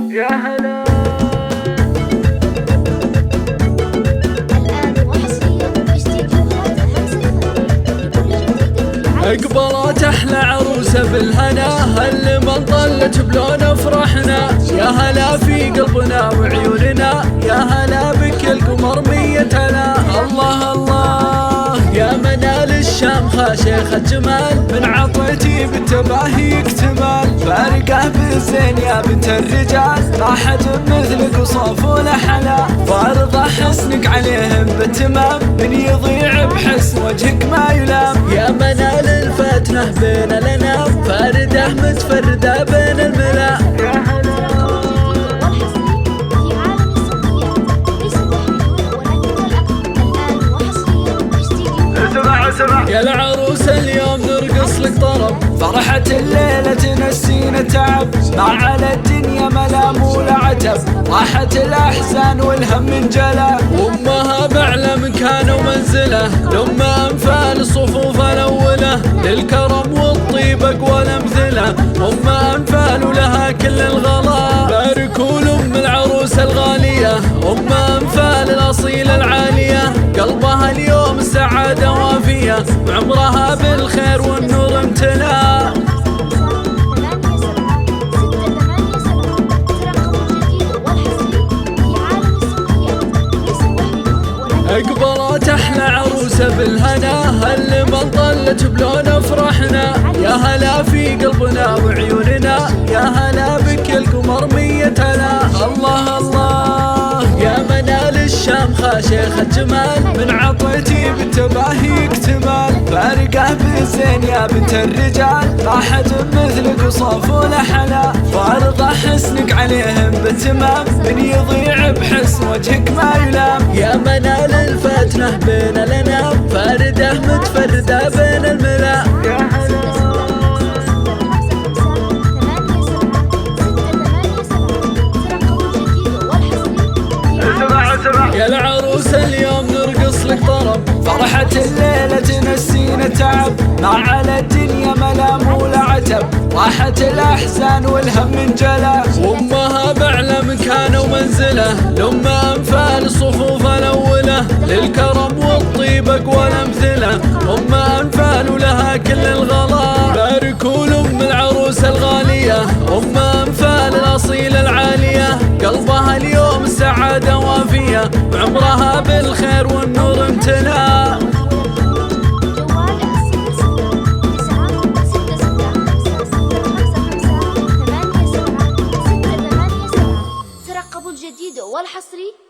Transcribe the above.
يا هلا. الآن وحصريا في استديوهات اقبلت احلى عروسه بالهنا، اللي من طلت بلون فرحنا. يا هلا في قلبنا وعيوننا، يا هلا بك القمر 100 هلا. الله الله يا منال الشامخه شيخ الجمال، من عطيتي بالتباهي اكتمال. فارقه بالزين يا بنت الرجال، ما حد مثلك وصوف ولا حلا. فارضه حسنك عليهم بالتمام، من يضيع بحسن وجهك ما يلام. يا منال الفتنه بين الانام، فارده متفرده بين الملا. في عالم الصوتيات ليس تحميل ولكن الأقل. الآن وحصريا في استديوهات اسمع يا العروسه اليوم نرقص لك طرب، فرحة الليلة تنسينا تعب. ما على الدنيا ملام ولا عتب، راحت الأحزان والهم انجلى. وأمها بأعلى مكان ومنزله، لما أنفال الصفوف الأولى. للكرم والطيب أقوى الأمثلة، أمها أنفال ولها كل الغلا. باركوا لأم العروسة الغالية، أمها أنفال الأصيلة العالية. قلبها اليوم سعادة وافية، وعمرها بالخير والنور امتلا. اقبلت احلى عروسه بالهنا، اللي من طلت بلون فرحنا. يا هلا في قلبنا وعيوننا، يا هلا بك القمر 100 هلا. الله الله يا منال الشامخه شيخ الجمال، من عطيتي بالتباهي اكتمال. فارقه بالزين يا بنت الرجال، ما حد مثلك وصوف ولا حلا. فارضه حسنك عليهم بالتمام، من يضيع بحسن وجهك ما يلام. يا منال الفتنه بين الانام، فارده متفرده بين الملا. يا العروسه اليوم نرقص لك طرب، فرحة الليلة تنسينا تعب. ما على الدنيا ملام ولا عتب، راحت الأحزان والهم انجلى. وأمها بأعلى مكان ومنزله، لما أنفال الصفوف الأولى. للكرم والطيب أقوى الأمثلة، أمها أنفال ولها كل الغلا. باركوا لأم العروسة الغالية، أمها أنفال الأصيلة العالية. قلبها اليوم سعادة وافية، وعمرها بالخير والنور امتلا. ترقبوا الجديد والحصري